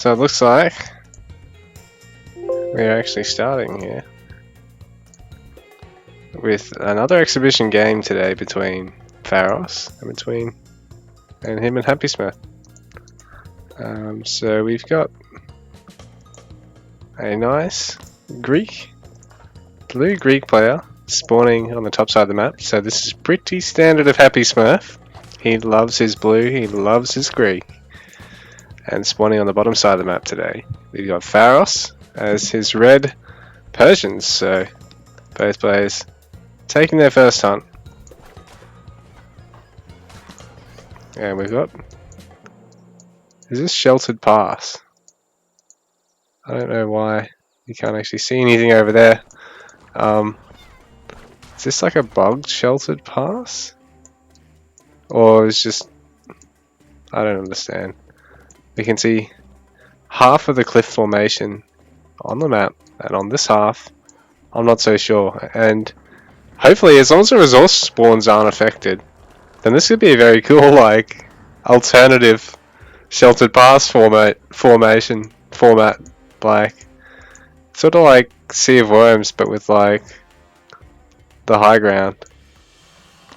So it looks like we're actually starting here with another exhibition game today between Pharos and him and HappySmurf. So we've got a nice blue Greek player spawning on the top side of the map. So this is pretty standard of HappySmurf. He loves his blue, he loves his Greek. And spawning on the bottom side of the map today, we've got Pharos as his red Persians. So both players taking their first hunt. And we've got... Is this sheltered pass? I don't know why you can't actually see anything over there. Is this like a bugged sheltered pass? Or is just... I don't understand. We can see half of the cliff formation on the map, and on this half, I'm not so sure. And hopefully, as long as the resource spawns aren't affected, then this could be a very cool, like, alternative sheltered pass format, like, sort of like Sea of Worms, but with, like, the high ground.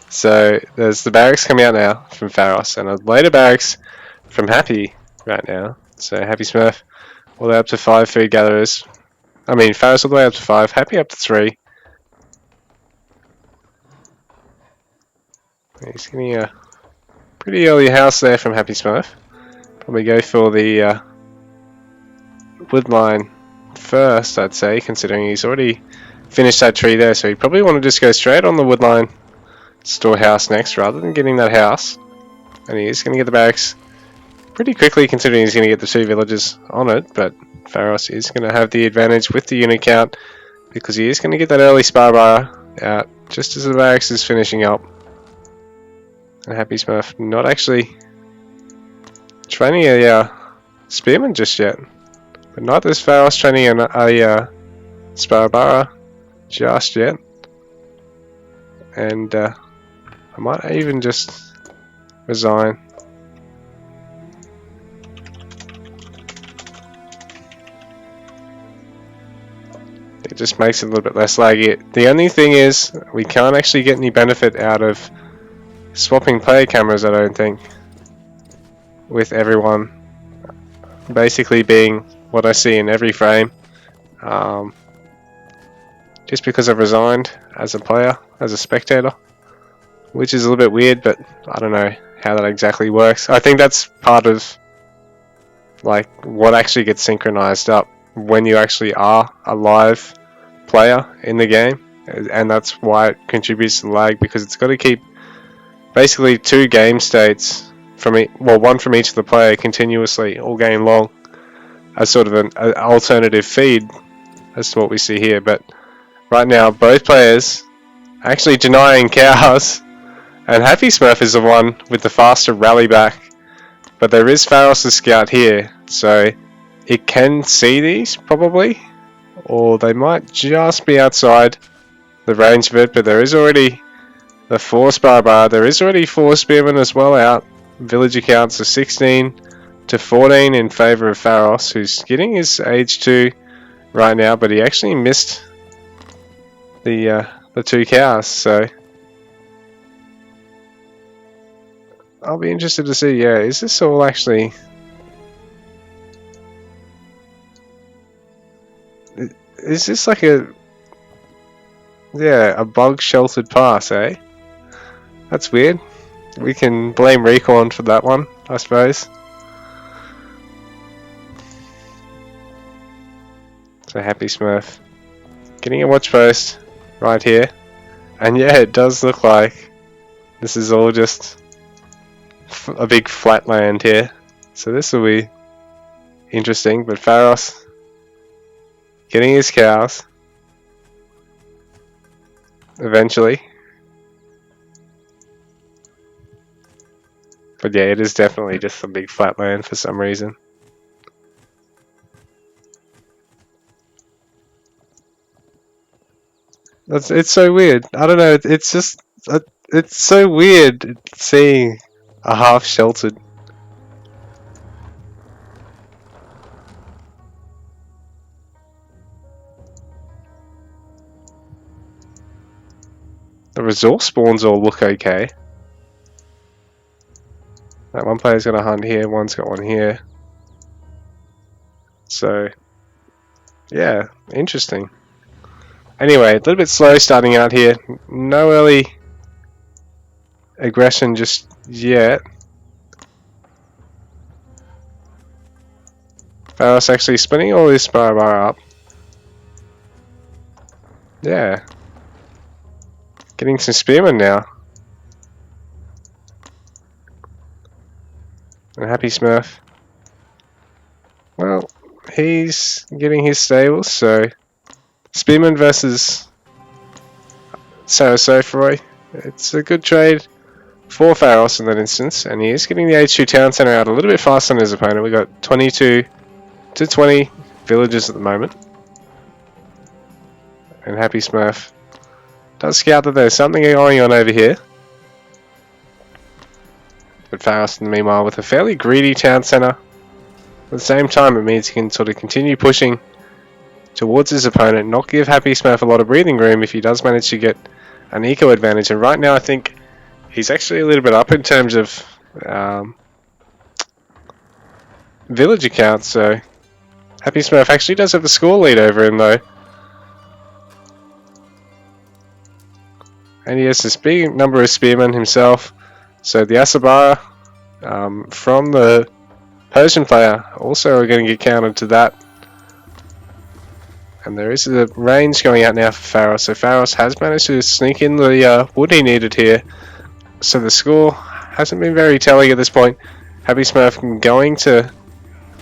So, there's the barracks coming out now from Pharos, and a later barracks from Happy right now. So, HappySmurf all the way up to 5 food gatherers. I mean, Pharos all the way up to 5, Happy up to 3. He's getting a pretty early house there from HappySmurf. Probably go for the woodline first, I'd say, considering he's already finished that tree there. So he'd probably want to just go straight on the woodline storehouse next, rather than getting that house. And he is going to get the barracks pretty quickly, considering he's going to get the 2 villages on it. But Pharos is going to have the advantage with the unit count, because he is going to get that early Finnbar out just as the barracks is finishing up. And HappySmurf not actually training a spearman just yet, but neither is Pharos training a Sparabara just yet. And I might even just resign. It just makes it a little bit less laggy. The only thing is, we can't actually get any benefit out of swapping player cameras, I don't think, with everyone basically being what I see in every frame. Just because I've resigned as a player, as a spectator, which is a little bit weird, but I don't know how that exactly works. I think that's part of like what actually gets synchronized up when you actually are a live player in the game, and that's why it contributes to the lag, because it's got to keep basically 2 game states from one from each of the player continuously all game long, as sort of an alternative feed as to what we see here. But right now both players actually denying cows, and HappySmurf is the one with the faster rally back, but there is Pharos' scout here, so it can see these probably, or they might just be outside the range of it. But there is already the 4 Sparbar, there is already 4 spearmen as well out. Villager counts are 16 to 14 in favour of Pharos, who's getting his age 2 right now, but he actually missed the 2 cows, so I'll be interested to see, is this all actually... Is this like a bug sheltered pass, eh? That's weird. We can blame Recon for that one, I suppose. So HappySmurf getting a watch post right here, and it does look like this is all just a big flat land here. So this will be interesting. But Pharos getting his cows eventually. But it is definitely just a big flat land for some reason. It's so weird. I don't know. It's just it's so weird seeing a half sheltered The resource spawns all look okay. That one player's got a hunt here, one's got one here. So, yeah, interesting. Anyway, a little bit slow starting out here. No early aggression just yet. Pharos actually spinning all this bar up. Yeah. Getting some spearmen now. And HappySmurf. Well, he's getting his stables, so spearmen versus Sarasophroi. It's a good trade for Pharos in that instance, and he is getting the H2 town center out a little bit faster than his opponent. We've got 22 to 20 villages at the moment. And HappySmurf does scout that there's something going on over here. But Pharos, in the meanwhile, with a fairly greedy town center. At the same time, it means he can sort of continue pushing towards his opponent, not give HappySmurf a lot of breathing room if he does manage to get an eco advantage. And right now, I think he's actually a little bit up in terms of village account, so HappySmurf actually does have the score lead over him though. And he has this big number of spearmen himself. So the Asabara from the Persian player also are going to get counted to that. And there is a range going out now for Pharos. So Pharos has managed to sneak in the wood he needed here. So the score hasn't been very telling at this point. HappySmurf going to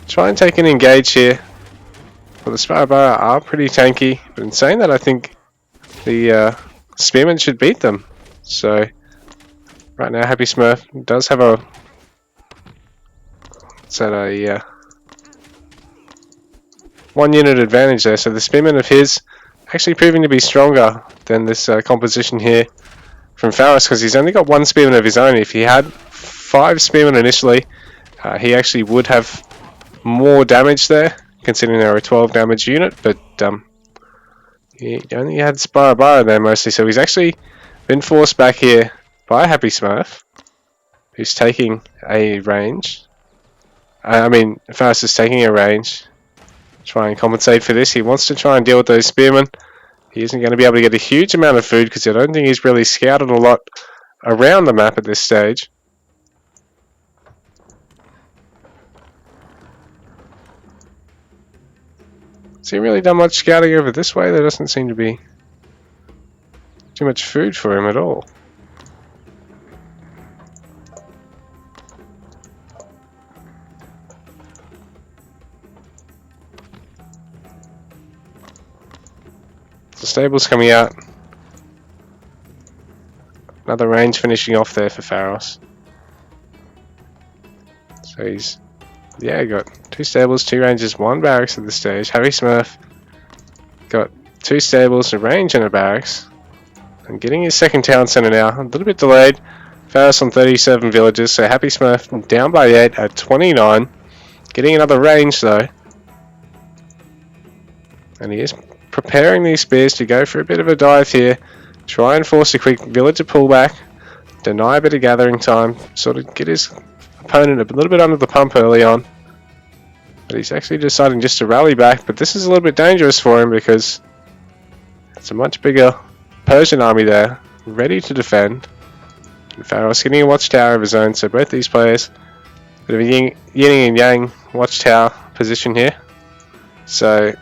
try and take an engage here. But the Sparabara are pretty tanky. But in saying that, I think the spearmen should beat them. So right now HappySmurf does have a one unit advantage there. So the spearmen of his actually proving to be stronger than this composition here from Pharos, because he's only got one spearman of his own. If he had 5 spearmen initially, he actually would have more damage there, considering they're a 12 damage unit, but he only had Sparabara there mostly, so he's actually been forced back here by HappySmurf, who's taking a range. Pharos is taking a range. Try and compensate for this. He wants to try and deal with those spearmen. He isn't going to be able to get a huge amount of food because I don't think he's really scouted a lot around the map at this stage. Has he really done much scouting over this way? There doesn't seem to be too much food for him at all. The stable's coming out. Another range finishing off there for Pharos. So he's got 2 stables, 2 ranges, 1 barracks at this stage. HappySmurf got 2 stables, a range and a barracks. And getting his second town center now. A little bit delayed. Pharos on 37 villages, so HappySmurf down by 8 at 29. Getting another range though. And he is preparing these spears to go for a bit of a dive here. Try and force a quick villager pullback. Deny a bit of gathering time. Sort of get his opponent a little bit under the pump early on. But he's actually deciding just to rally back. But this is a little bit dangerous for him because it's a much bigger Persian army there, ready to defend. And Pharos getting a watchtower of his own. So both these players, bit of a yin and yang watchtower position here. So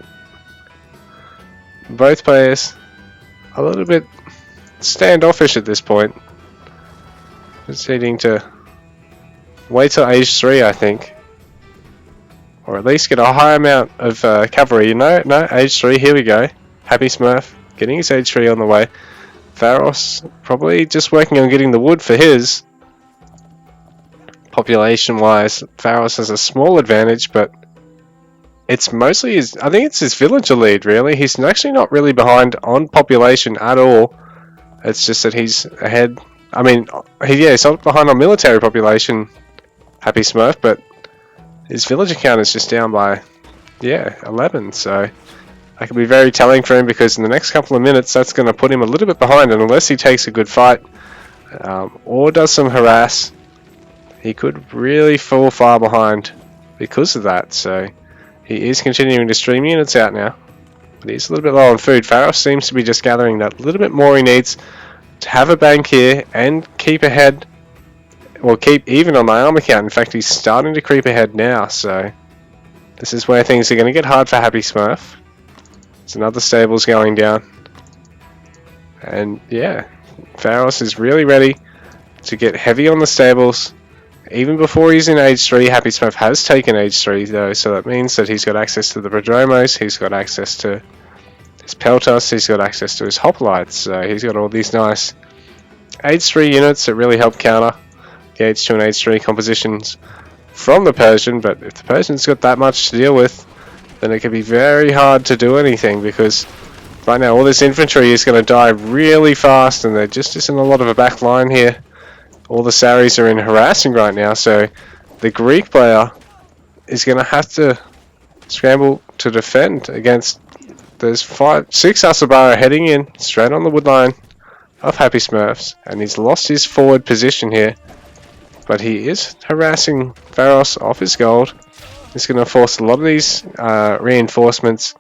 both players a little bit standoffish at this point. Just needing to wait till age 3, I think. Or at least get a high amount of cavalry. No, age 3, here we go. HappySmurf getting his age 3 on the way. Pharos probably just working on getting the wood for his. Population wise, Pharos has a small advantage, but it's mostly his, I think it's his villager lead really. He's actually not really behind on population at all. It's just that he's ahead. He's not behind on military population, HappySmurf, but his villager count is just down by 11. So That could be very telling for him because in the next couple of minutes that's going to put him a little bit behind, and unless he takes a good fight or does some harass, he could really fall far behind because of that. So he is continuing to stream units out now, but he's a little bit low on food. Pharos seems to be just gathering that little bit more he needs to have a bank here and keep ahead, or keep even on the armor count. In fact, he's starting to creep ahead now, so this is where things are going to get hard for HappySmurf. There's another stables going down, and yeah, Pharos is really ready to get heavy on the stables. Even before he's in age 3, HappySmurf has taken age 3 though, so that means that he's got access to the Prodromos, he's got access to his Peltas, he's got access to his Hoplites, so he's got all these nice age 3 units that really help counter the age 2 and age 3 compositions from the Persian. But if the Persian's got that much to deal with, then it can be very hard to do anything, because right now all this infantry is going to die really fast, and there just isn't a lot of a back line here. All the Saris are in harassing right now, so the Greek player is going to have to scramble to defend against. There's 6 Asabara heading in straight on the wood line of HappySmurfs, and he's lost his forward position here, but he is harassing Pharos off his gold. He's going to force a lot of these reinforcements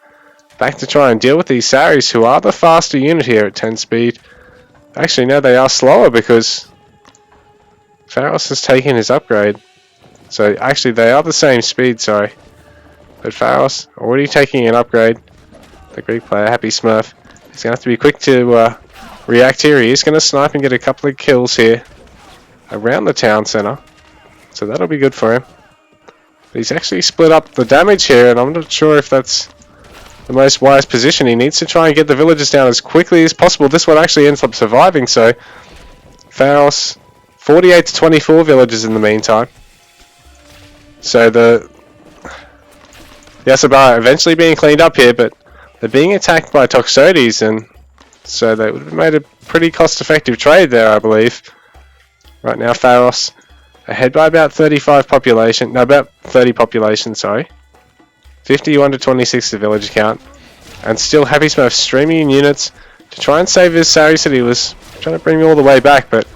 back to try and deal with these Saris, who are the faster unit here at 10 speed. Actually, no, they are slower because Pharos has taken his upgrade. So actually they are the same speed, sorry. But Pharos already taking an upgrade. The Greek player, HappySmurf, he's going to have to be quick to react here. He is going to snipe and get a couple of kills here around the town centre. So that'll be good for him. But he's actually split up the damage here, and I'm not sure if that's the most wise position. He needs to try and get the villagers down as quickly as possible. This one actually ends up surviving, so Pharos 48 to 24 villagers in the meantime. So the Asabara eventually being cleaned up here, but they're being attacked by Toxotes, and so they would have made a pretty cost-effective trade there, I believe. Right now, Pharos ahead by about 35 population, no, about 30 population, sorry. 51 to 26 the village count, and still HappySmurf streaming in units to try and save his Saris that he was trying to bring all the way back, but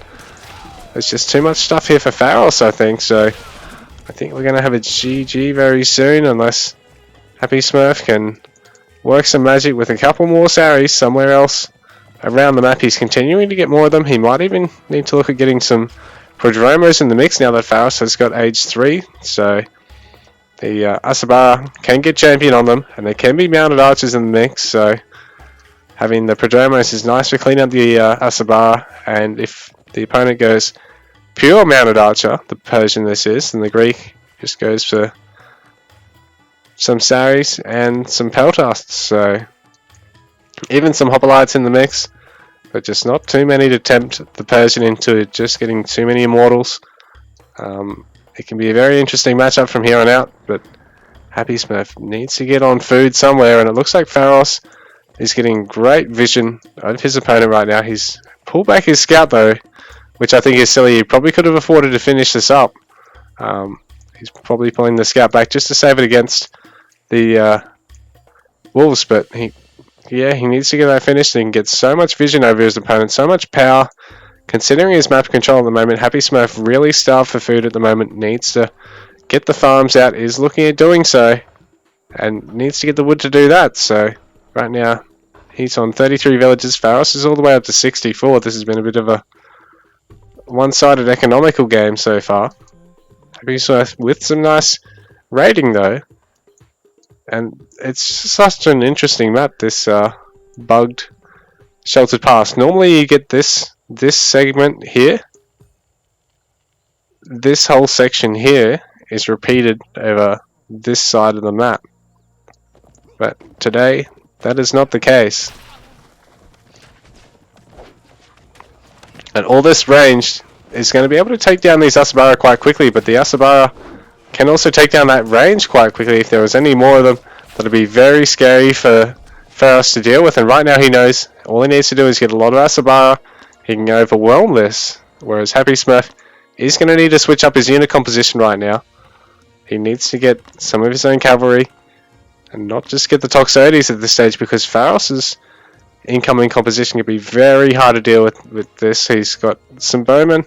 there's just too much stuff here for Pharos, I think, so I think we're going to have a GG very soon, unless HappySmurf can work some magic with a couple more Saris somewhere else around the map. He's continuing to get more of them. He might even need to look at getting some Prodromos in the mix now that Pharos has got age 3, so the Asabara can get champion on them, and there can be mounted archers in the mix, so having the Prodromos is nice to clean up the Asabara. And if the opponent goes pure mounted archer, the Persian this is, and the Greek just goes for some Saris and some Peltas, so even some Hoplites in the mix, but just not too many to tempt the Persian into just getting too many immortals. It can be a very interesting matchup from here on out, but HappySmurf needs to get on food somewhere, and it looks like Pharos is getting great vision of his opponent right now. He's pulled back his scout though, which I think is silly. He probably could have afforded to finish this up. He's probably pulling the scout back just to save it against the Wolves, but he needs to get that finished. He can get so much vision over his opponent, so much power. Considering his map control at the moment, HappySmurf really starved for food at the moment, needs to get the farms out, is looking at doing so, and needs to get the wood to do that. So right now he's on 33 villages. Pharos is all the way up to 64. This has been a bit of a one-sided economical game so far. HappySmurf with some nice raiding though, and it's such an interesting map, this bugged sheltered pass. Normally you get this segment here, this whole section here is repeated over this side of the map, but today that is not the case, and all this range is going to be able to take down these Asabara quite quickly, but the Asabara can also take down that range quite quickly. If there was any more of them, that would be very scary for Pharos to deal with, and right now he knows all he needs to do is get a lot of Asabara. He can overwhelm this, whereas HappySmurf is going to need to switch up his unit composition right now. He needs to get some of his own cavalry and not just get the Toxotes at this stage, because Pharos's incoming composition can be very hard to deal with this. He's got some bowmen,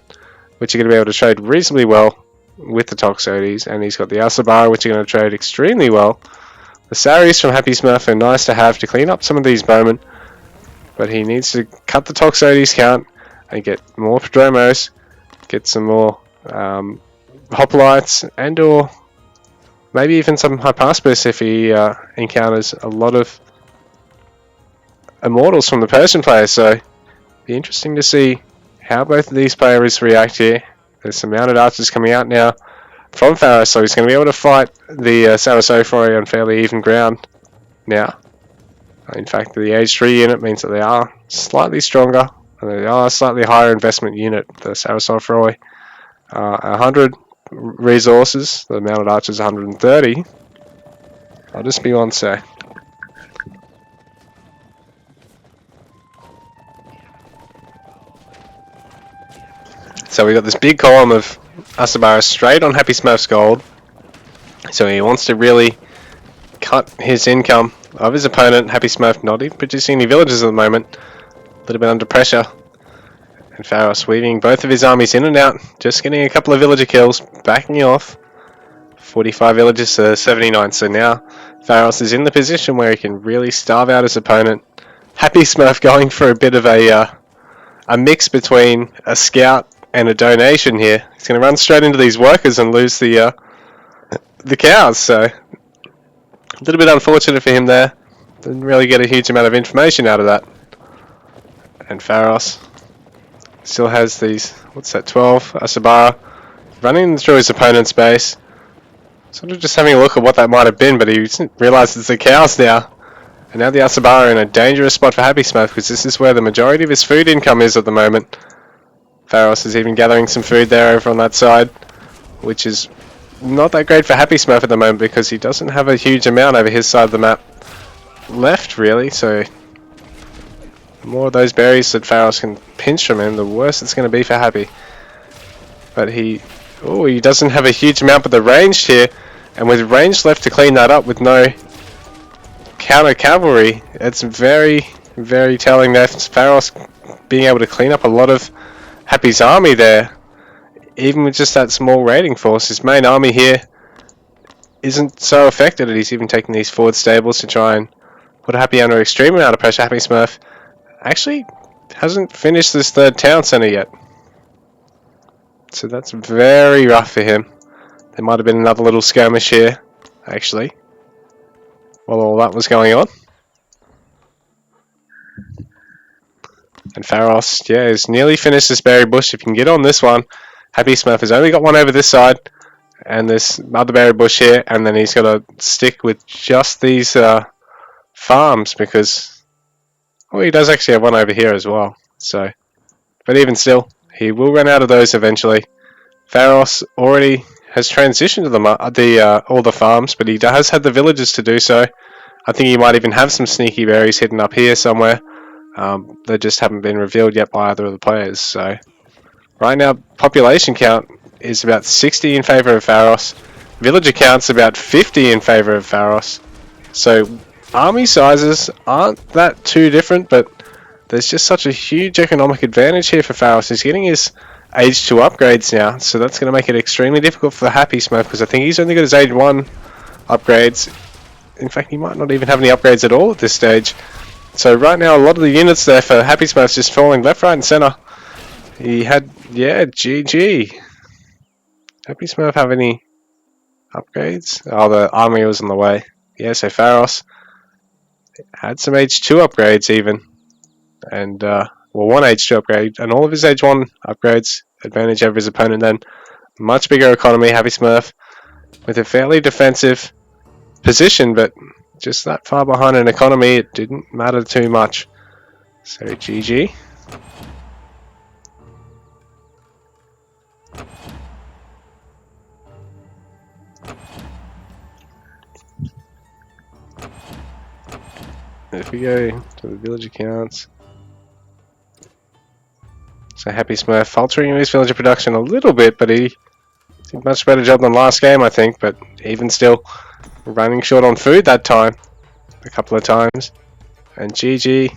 which are going to be able to trade reasonably well with the Toxotes, and he's got the Asabara, which are going to trade extremely well. The Saris from HappySmurf are nice to have to clean up some of these bowmen, but he needs to cut the Toxotes count and get more Prodromos, get some more Hoplites, and or maybe even some Hypaspis if he encounters a lot of Immortals from the Persian players. So be interesting to see how both of these players react here. There's some mounted archers coming out now from Pharos, so he's going to be able to fight the Sarasophroi on fairly even ground now. In fact, the age 3 unit means that they are slightly stronger, and they are a slightly higher investment unit. The Sarasophroi 100 resources, the mounted archers 130. I'll just be one sec. So we got this big column of Asabara straight on HappySmurf's gold. So he wants to really cut his income of his opponent. HappySmurf not even producing any villages at the moment. A little bit under pressure. And Pharos weaving both of his armies in and out. Just getting a couple of villager kills. Backing off. 45 villages to 79. So now Pharos is in the position where he can really starve out his opponent. HappySmurf going for a bit of a mix between a scout and a donation here. He's going to run straight into these workers and lose the cows, so a little bit unfortunate for him there. Didn't really get a huge amount of information out of that. And Pharos still has these, what's that, 12 Asabara running through his opponent's base. Sort of just having a look at what that might have been, but he realised it's the cows now. And now the Asabara are in a dangerous spot for HappySmurf, because this is where the majority of his food income is at the moment. Pharos is even gathering some food there over on that side, which is not that great for HappySmurf at the moment, because he doesn't have a huge amount over his side of the map left, really. So the more of those berries that Pharos can pinch from him, the worse it's going to be for Happy. But he doesn't have a huge amount, but the range here, and with range left to clean that up with no counter cavalry, it's very, very telling that Pharos being able to clean up a lot of Happy's army there, even with just that small raiding force. His main army here isn't so affected, and he's even taking these forward stables to try and put Happy under extreme amount of pressure. HappySmurf actually hasn't finished this third town centre yet, so that's very rough for him. There might have been another little skirmish here, actually, while all that was going on. And Pharos, yeah, has nearly finished this berry bush. If you can get on this one, HappySmurf has only got one over this side, and this other berry bush here, and then he's got to stick with just these farms, because he does actually have one over here as well. So, but even still, he will run out of those eventually. Pharos already has transitioned to all the farms, but he has had the villagers to do so. I think he might even have some sneaky berries hidden up here somewhere. They just haven't been revealed yet by either of the players. So right now, population count is about 60 in favour of Pharos. Villager count's about 50 in favour of Pharos. So army sizes aren't that too different, but there's just such a huge economic advantage here for Pharos. He's getting his age 2 upgrades now, so that's going to make it extremely difficult for the HappySmurf, because I think he's only got his age 1 upgrades. In fact, he might not even have any upgrades at all at this stage. So right now, a lot of the units there for HappySmurf just falling left, right and centre. He had, yeah, GG. HappySmurf have any upgrades? Oh, the army was on the way. Yeah, so Pharos had some age 2 upgrades even. And, well, one age 2 upgrade, and all of his age 1 upgrades, advantage over his opponent then. Much bigger economy, HappySmurf, with a fairly defensive position, but just that far behind in economy, it didn't matter too much. So GG. If we go to the village accounts, so HappySmurf faltering in his villager production a little bit, but he did a much better job than last game, I think. But even still, running short on food that time. A couple of times. And GG.